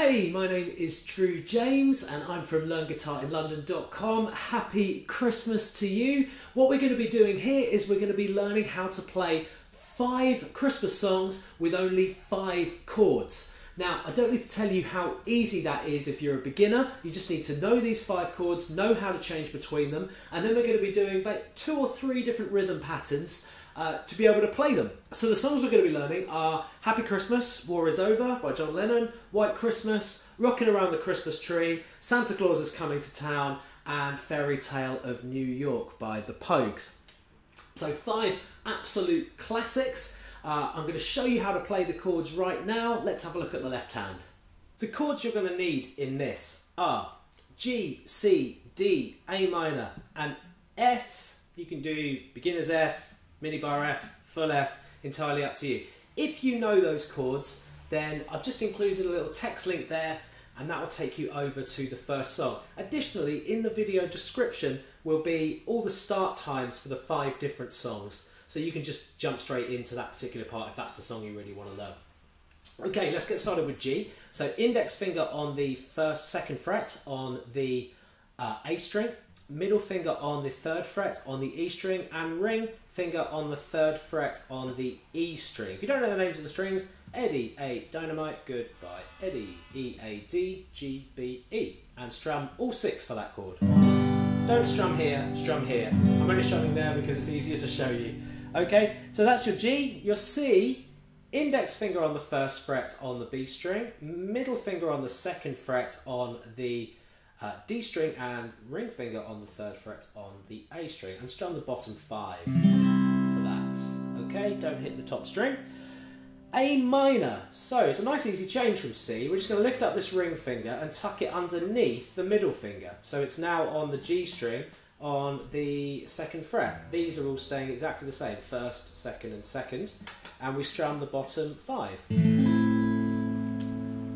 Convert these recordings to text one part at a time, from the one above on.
Hey, my name is Drew James and I'm from LearnGuitarInLondon.com. Happy Christmas to you. What we're going to be doing here is we're going to be learning how to play 5 Christmas songs with only 5 chords. Now, I don't need to tell you how easy that is if you're a beginner. You just need to know these 5 chords, know how to change between them, and then we're going to be doing about 2 or 3 different rhythm patterns to be able to play them. So the songs we're going to be learning are Happy Christmas, War Is Over by John Lennon, White Christmas, Rocking Around the Christmas Tree, Santa Claus Is Coming to Town, and Fairytale of New York by the Pogues. So 5 absolute classics. I'm going to show you how to play the chords right now. Let's have a look at the left hand. The chords you're going to need in this are G, C, D, A minor, and F. You can do beginner's F, mini bar F, full F, entirely up to you. If you know those chords, then I've just included a little text link there and that will take you over to the first song. Additionally, in the video description will be all the start times for the 5 different songs, so you can just jump straight into that particular part if that's the song you really want to learn. Okay, let's get started with G. So index finger on the second fret on the A string, middle finger on the 3rd fret on the E string, and ring finger on the 3rd fret on the E string. If you don't know the names of the strings, Eddie, A, dynamite, goodbye, Eddie, E, A, D, G, B, E, and strum all 6 for that chord. Don't strum here, strum here. I'm only strumming there because it's easier to show you. Okay, so that's your G. Your C, index finger on the 1st fret on the B string, middle finger on the 2nd fret on the D string, and ring finger on the 3rd fret on the A string, and strum the bottom 5 for that. Okay, don't hit the top string. A minor. So it's a nice easy change from C. We're just going to lift up this ring finger and tuck it underneath the middle finger. So it's now on the G string on the 2nd fret. These are all staying exactly the same, 1st, 2nd and 2nd. And we strum the bottom 5.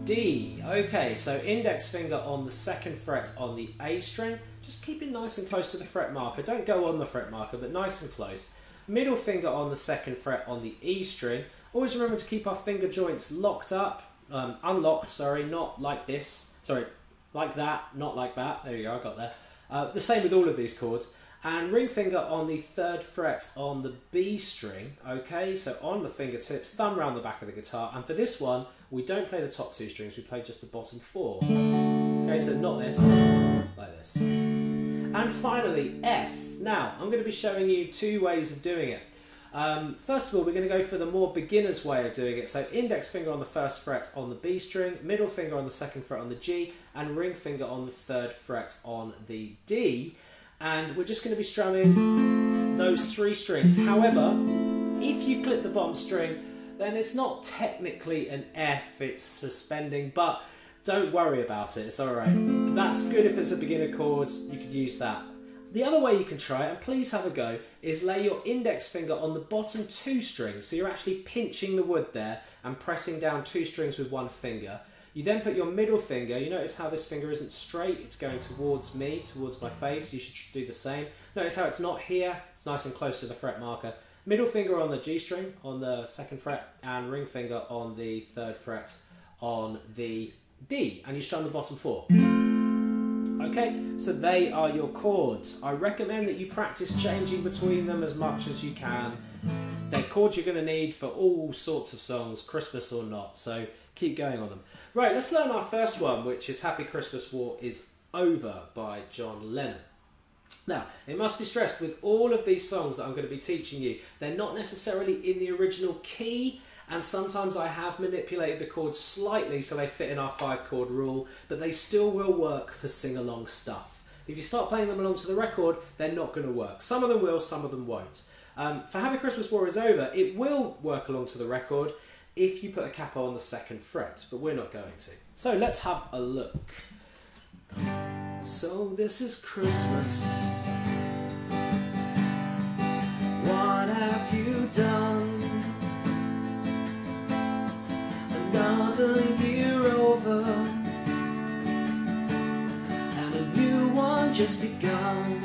D. Okay, so index finger on the 2nd fret on the A string. Just keep it nice and close to the fret marker. Don't go on the fret marker, but nice and close. Middle finger on the 2nd fret on the E string. Always remember to keep our finger joints locked up, unlocked, sorry, not like this. Sorry, like that, not like that. There you go, I got there. The same with all of these chords. And ring finger on the 3rd fret on the B string, okay, so on the fingertips, thumb round the back of the guitar, and for this one, we don't play the top 2 strings, we play just the bottom 4. Okay, so not this, like this. And finally, F. Now, I'm going to be showing you 2 ways of doing it. First of all, we're going to go for the more beginner's way of doing it, so index finger on the 1st fret on the B string, middle finger on the 2nd fret on the G, and ring finger on the 3rd fret on the D. And we're just going to be strumming those 3 strings. However, if you clip the bottom string, then it's not technically an F, it's suspending, but don't worry about it, it's alright. That's good if it's a beginner chord, you could use that. The other way you can try it, and please have a go, is lay your index finger on the bottom 2 strings, so you're actually pinching the wood there and pressing down 2 strings with 1 finger. You then put your middle finger, you notice how this finger isn't straight, it's going towards me, towards my face, you should do the same. Notice how it's not here, it's nice and close to the fret marker. Middle finger on the G string on the 2nd fret, and ring finger on the 3rd fret on the D, and you strum the bottom 4. Okay, so they are your chords. I recommend that you practice changing between them as much as you can. They're chords you're going to need for all sorts of songs, Christmas or not, so keep going on them. Right, let's learn our first one, which is Happy Christmas, War Is Over by John Lennon. Now, it must be stressed, with all of these songs that I'm going to be teaching you, they're not necessarily in the original key, and sometimes I have manipulated the chords slightly so they fit in our 5-chord rule, but they still will work for sing-along stuff. If you start playing them along to the record, they're not going to work. Some of them will, some of them won't. For Happy Christmas, War Is Over, it will work along to the record if you put a capo on the 2nd fret, but we're not going to. So let's have a look. So this is Christmas. What have you done? Another year over, and a new one just begun.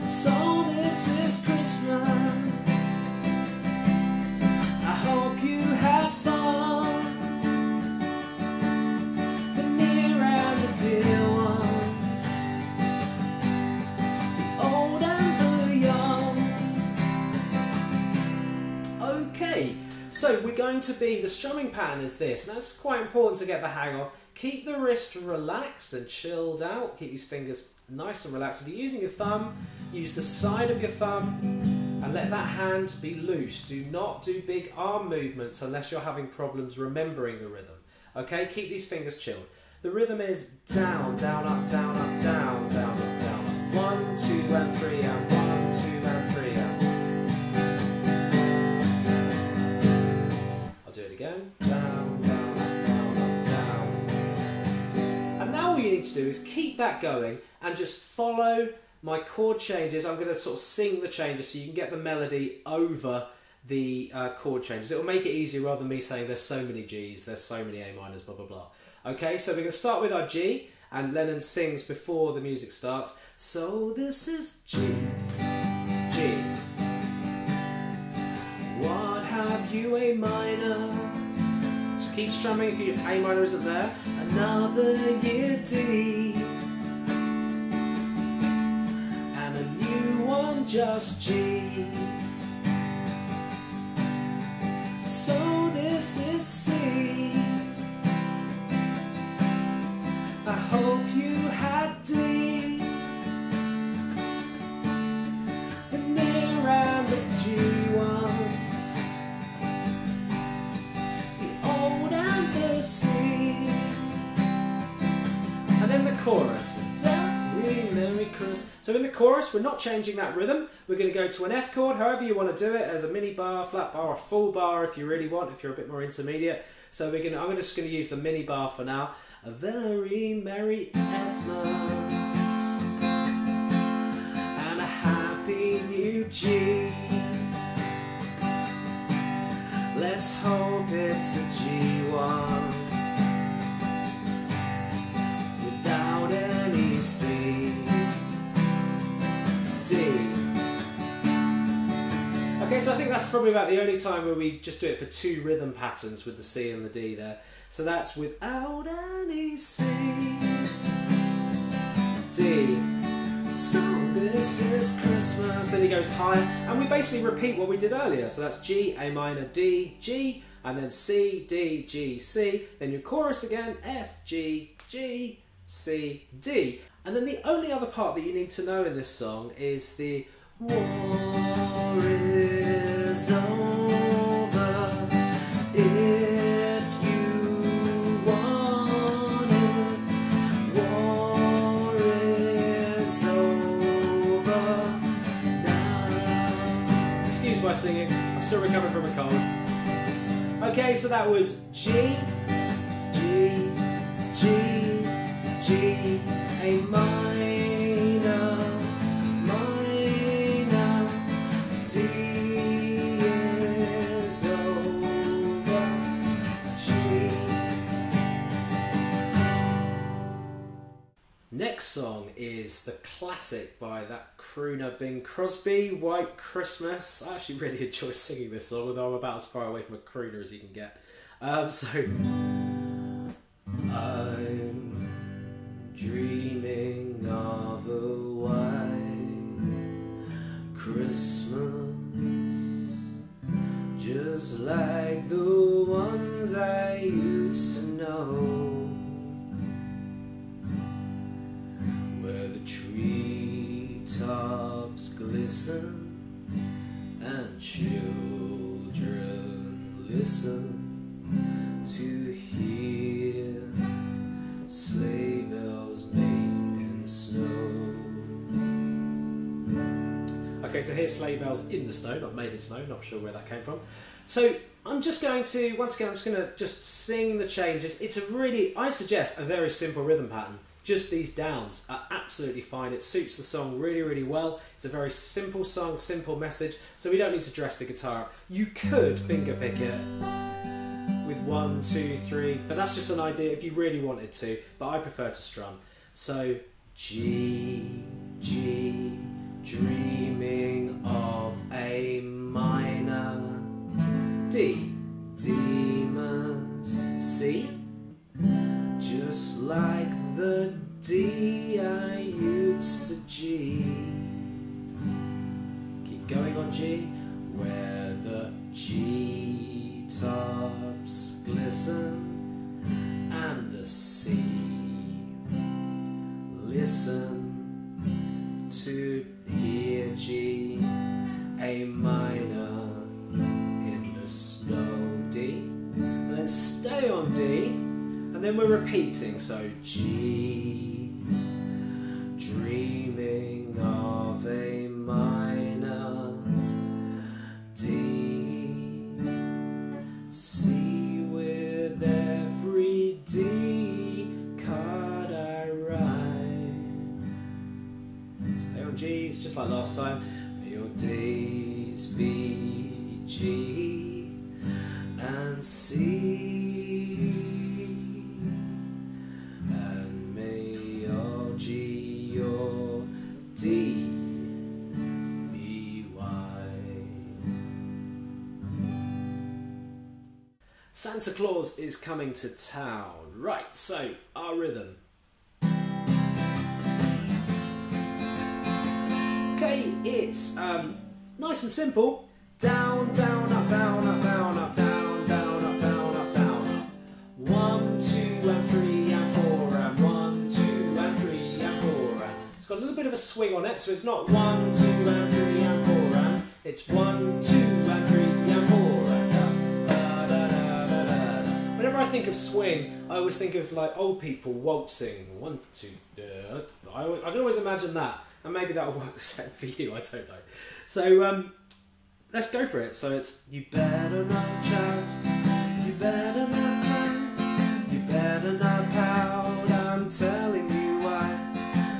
So this is Christmas. I hope you had fun. going to be, the strumming pattern is this. Now it's quite important to get the hang of. Keep the wrist relaxed and chilled out. Keep these fingers nice and relaxed. If you're using your thumb, use the side of your thumb and let that hand be loose. Do not do big arm movements unless you're having problems remembering the rhythm. Okay, keep these fingers chilled. The rhythm is down, down, up, down, up, down, down, up, down, up. 1, 2 and 3 and 1, 2 and 3 and. I'll do it again. Down, down, up, down, up, down. And now all you need to do is keep that going and just follow my chord changes. I'm going to sort of sing the changes so you can get the melody over the chord changes. It will make it easier rather than me saying there's so many G's, there's so many A minors, blah, blah, blah. Okay, so we're going to start with our G, and Lennon sings before the music starts. So this is G, G. What have you, A minor? Just keep strumming if your A minor isn't there. Another year, D. And a new one, just G. So this is C. I hope you had D. The near and the G ones, the old and the C. And then the chorus. Very Merry Christmas. So in the chorus, we're not changing that rhythm. We're going to go to an F chord, however you want to do it, as a mini bar, flat bar, or full bar if you really want, if you're a bit more intermediate. So I'm just going to use the mini bar for now. A very Merry Xmas and a Happy New G. Let's hope it's a G1 without any C. D. Okay, so I think that's probably about the only time where we just do it for 2 rhythm patterns with the C and the D there. So that's without any C, D. So this is Christmas. Then he goes higher, and we basically repeat what we did earlier. So that's G, A minor, D, G, and then C, D, G, C. Then your chorus again, F, G, G, C, D. And then the only other part that you need to know in this song is the war is over if you want it. War is over now. Excuse my singing, I'm still recovering from a cold. Okay, so that was G, G, G, G, A minor, minor, D is over, G. Next song is the classic by that crooner Bing Crosby, White Christmas. I actually really enjoy singing this song, although I'm about as far away from a crooner as you can get. I'm dreaming of a white Christmas, just like the ones I used to know, where the treetops glisten and children listen to hear sleigh bells made in snow. Okay, to hear sleigh bells in the snow, not made in snow, not sure where that came from. So I'm just going to, once again, I'm just going to just sing the changes. It's a really, I suggest, a very simple rhythm pattern. Just these downs are absolutely fine. It suits the song really, really well. It's a very simple song, simple message, so we don't need to dress the guitar up. You could finger pick it with 1, 2, 3, but that's just an idea if you really wanted to, but I prefer to strum. So G, G, dreaming of a minor, D, demons, C, just like the D I used to G. Keep going on G, where the G top listen, and the C. Listen to hear G, A minor in the slow D, and then stay on D, and then we're repeating, so G, dreaming of A minor, D, C with every D card I write. Stay on G, it's just like last time. May your days be G and C, and may your G, your D be Y. Santa Claus is coming to town. Right, so our rhythm. Okay, it's nice and simple. Down, down, up, down, up, down, up, down, down, up, down, up, down, up. 1, 2, and 3, and 4, and 1, 2, and 3, and 4, and. It's got a little bit of a swing on it, so it's not 1, 2, and 3, and 4, and. It's 1, 2, and 3, and 4, and. Da, da, da, da, da, da. Whenever I think of swing, I always think of like old people waltzing. 1, 2, I can always imagine that. And maybe that'll work the same for you, I don't know. So, let's go for it. So it's, you better not shout, you better not cry, you better not pout, I'm telling you why.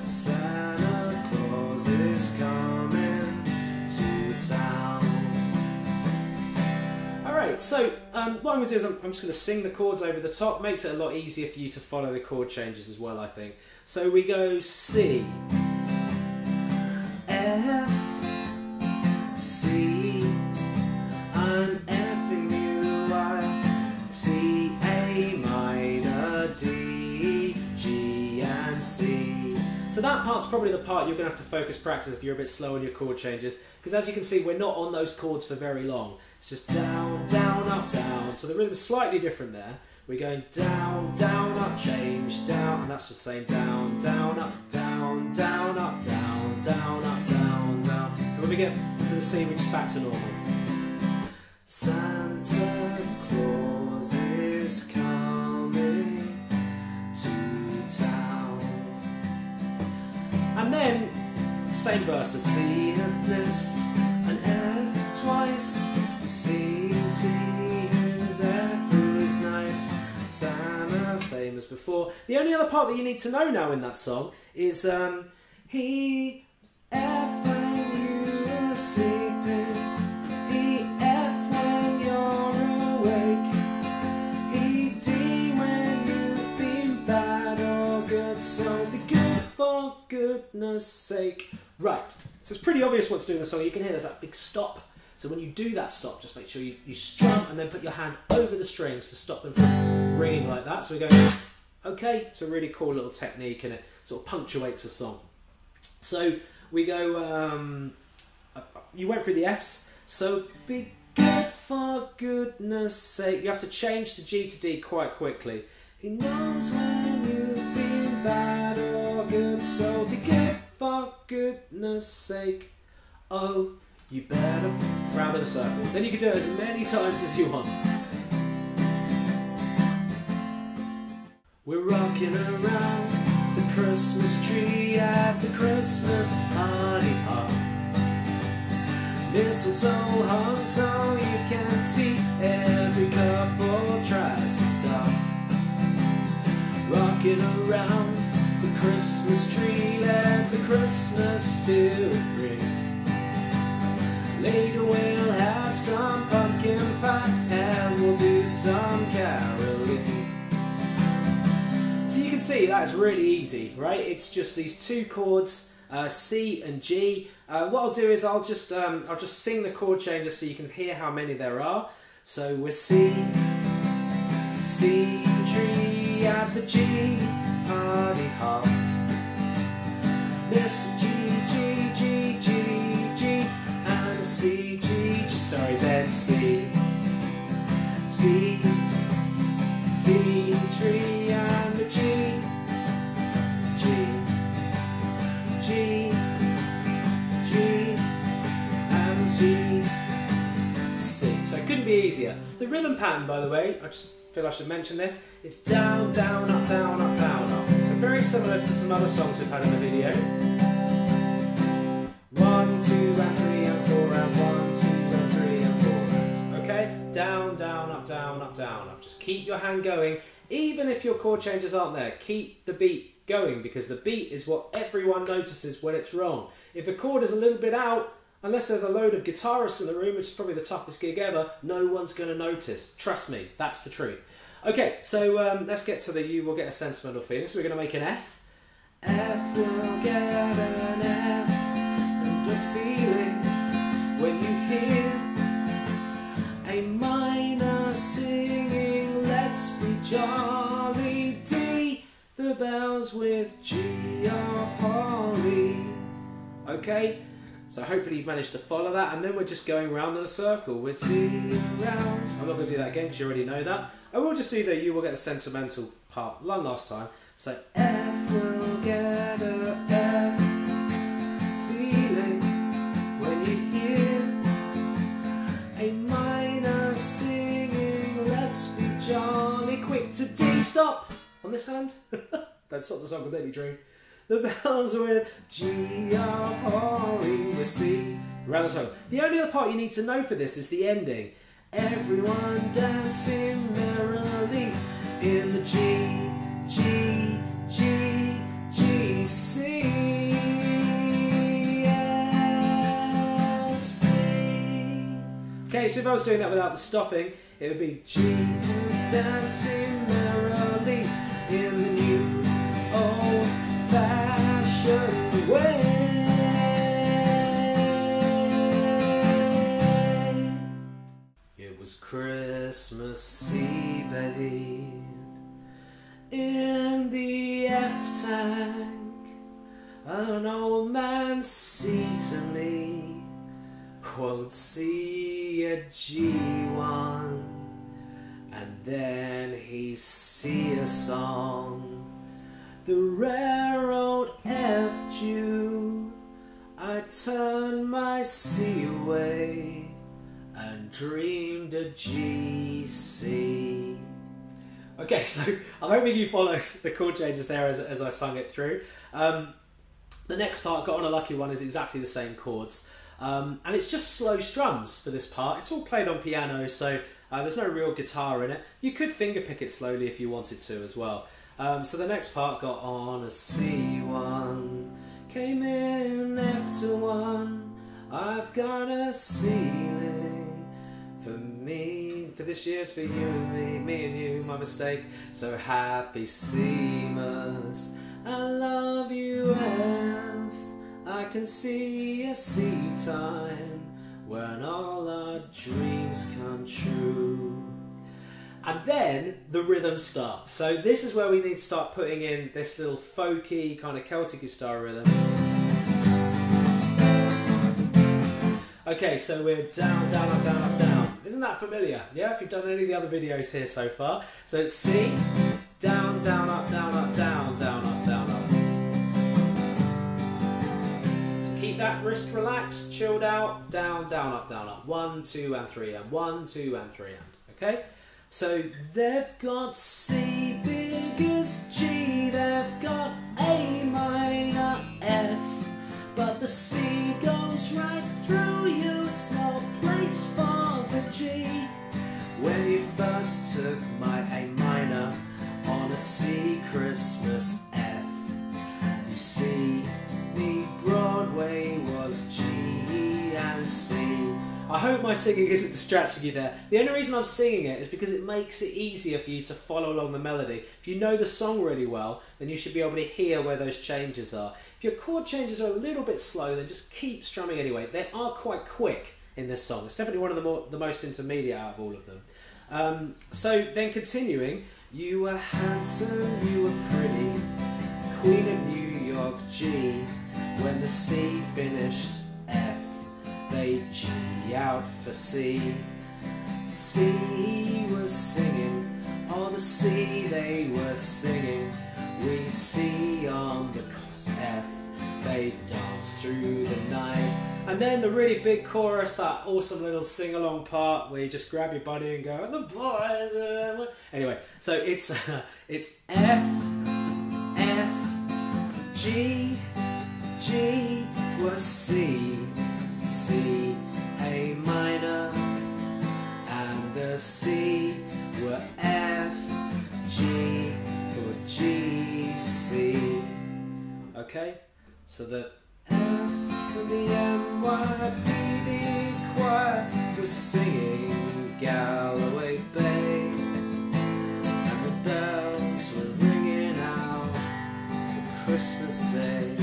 Santa Claus is coming to town. Alright, so what I'm going to do is I'm just going to sing the chords over the top. Makes it a lot easier for you to follow the chord changes as well, I think. So we go C, F, C, and F and U, I, C, A minor, D, G, and C. So that part's probably the part you're going to have to focus practice if you're a bit slow on your chord changes, because as you can see, we're not on those chords for very long. It's just down, down, up, down. So the rhythm's slightly different there. We're going down, down, up, change, down, and that's just saying down, down, up, down, down, up, down, down, up, down, down. And when we get to the C, we're just back to normal. Santa Claus is coming to town. And then, same verse, a C and list, an F twice, C, T, who's F, who is nice, Santa, same as before. The only other part that you need to know now in that song is he, F when you are sleeping, he, F when you're awake, he, D when you've been bad or good, so be good for goodness sake. Right, so it's pretty obvious what to do in the song. You can hear there's that big stop. So when you do that stop, just make sure you strum and then put your hand over the strings to stop them from ringing like that. So we go, okay, it's a really cool little technique and it sort of punctuates the song. So we go, you went through the Fs, so be good for goodness sake. You have to change to G to D quite quickly. He knows when you've been bad or good, so be good for goodness sake. Oh, you better round in a circle. Then you can do it as many times as you want. We're rocking around the Christmas tree at the Christmas party hop. Mistletoe hung so you can see every couple tries to stop. Rocking around the Christmas tree, let the Christmas spirit ring. Later we'll have some pumpkin pie and we'll do some caroling. So you can see that's really easy, right? It's just these two chords, C and G. What I'll do is I'll just sing the chord changes so you can hear how many there are. So we're C, C tree at the G party hop. Miss G, G, G, G, G, and C, G, G, sorry, then C, C, C, G and the G, G, G, G and G, C. So it couldn't be easier. The rhythm pattern, by the way, I just feel I should mention this, it's down, down, up, down, up, down, up. So very similar to some other songs we've had in the video. 1, 2 and 3 and 4 and 1, 2 and 3 and 4 and, okay? Down, down, up, down, up, down, up. Just keep your hand going, even if your chord changes aren't there. Keep the beat going, because the beat is what everyone notices when it's wrong. If a chord is a little bit out, unless there's a load of guitarists in the room, which is probably the toughest gig ever, no one's going to notice. Trust me, that's the truth. Okay, so let's get to the You Will Get a Sentimental Feeling. So we're going to make an F. F will get an F and a feeling when you hear a minor singing Let's Be Jolly. D, the bells with G of holly. Okay? So hopefully you've managed to follow that, and then we're just going round in a circle with C around. I'm not going to do that again because you already know that. I will just do the You Will Get a Sentimental part one last time. So F will get a F feeling when you hear a minor singing Let's Be Jolly. Quick to D, stop on this hand. Don't stop the song completely, Drue. The bells with G of holly with C. Around the song. The only other part you need to know for this is the ending. Everyone dancing merrily in the G, G, G, G, C, F, C. Okay, so if I was doing that without the stopping, it would be G is dancing merrily in the new old-fashioned way. It was Christmas Eve, babe, in the F-tank. An old man said to me, won't see a G1, and then he see a song, the rare old F Jew. I turned my C away and dreamed a G, C. Okay, so I'm hoping you followed the chord changes there as I sung it through. The next part, Got on a Lucky One, is exactly the same chords. And it's just slow strums for this part. It's all played on piano, so there's no real guitar in it. You could fingerpick it slowly if you wanted to as well. So the next part, Got on a C1, came in F to 1. I've got a ceiling for me, for this year's for you and me and you, my mistake. So happy Xmas, I love you F. I can see a C time when all our dreams come true. And then the rhythm starts. So this is where we need to start putting in this little folky kind of Celtic style rhythm. Okay, so we're down, down, up, down, up, down. Isn't that familiar? Yeah, if you've done any of the other videos here so far. So it's C, down, down, up, down, up, down, down, up, down, up. So keep that wrist relaxed, chilled out, down, down, up, down, up. 1, 2 and 3 and 1, 2 and 3 and. Okay? So they've got C big as G, they've got A minor F, but the C goes right through you, it's no place for the G. When you first took my A minor on a C Christmas F, you see me Broadway was G and C. I hope my singing isn't distracting you there. The only reason I'm singing it is because it makes it easier for you to follow along the melody. If you know the song really well, then you should be able to hear where those changes are. If your chord changes are a little bit slow, then just keep strumming anyway. They are quite quick in this song. It's definitely one of the most intermediate out of all of them. So then continuing, you were handsome, you were pretty, Queen of New York G. When the C finished F, they G out for C. C was singing on the C they were singing. We C on the chorus F, they danced through the night. And then the really big chorus, that awesome little sing-along part where you just grab your buddy and go, the boys are... Anyway, so it's F, F, G, G was C, C, A minor, and the C were F, G for G, C. Okay, so the F and the NYPD choir was singing Galloway Bay, and the bells were ringing out for Christmas Day.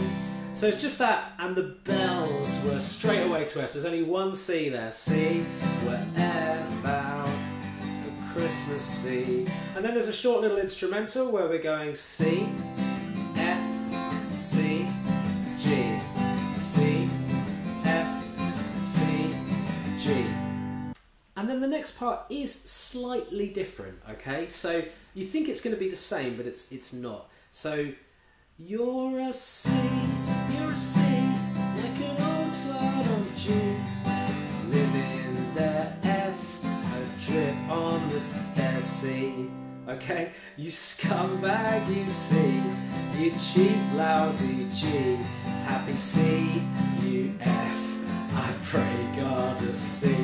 So it's just that, and the bells were straight away to F. So there's only one C there. C, we're F out for Christmas C. And then there's a short little instrumental where we're going C, F, C, G, C, F, C, G. And then the next part is slightly different, okay? So you think it's going to be the same, but it's not. So you're a C, like an old slide on G, living there F, a drip on this bed C. Okay, you scumbag, you C, you cheap, lousy G, happy C, you F, I pray God to C.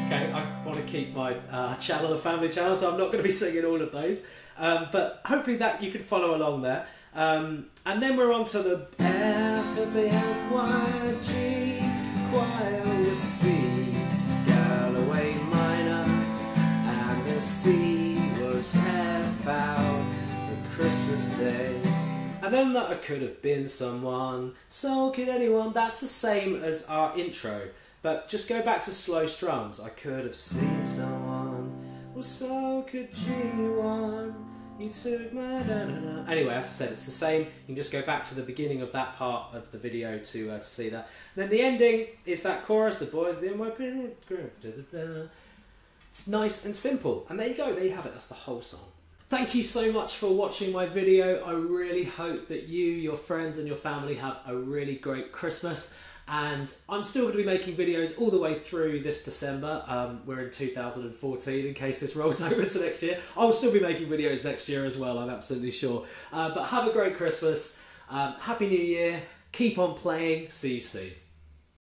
Okay, I want to keep my channel a family channel, so I'm not going to be singing all of those, but hopefully that you can follow along there. And then we're on to the F of the NYG choir with C, Galloway minor, and the C was F out for Christmas Day. And then that I could have been someone, so could anyone. That's the same as our intro, but just go back to slow strums. I could have seen someone, well so could G1. You took my da-da-da. Anyway, as I said, it's the same. You can just go back to the beginning of that part of the video to see that. And then the ending is that chorus, the boys, the NYPD. It's nice and simple. And there you go, there you have it. That's the whole song. Thank you so much for watching my video. I really hope that you, your friends and your family have a really great Christmas. And I'm still going to be making videos all the way through this December. We're in 2014, in case this rolls over to next year. I'll still be making videos next year as well, I'm absolutely sure. But have a great Christmas, Happy New Year, keep on playing, see you soon.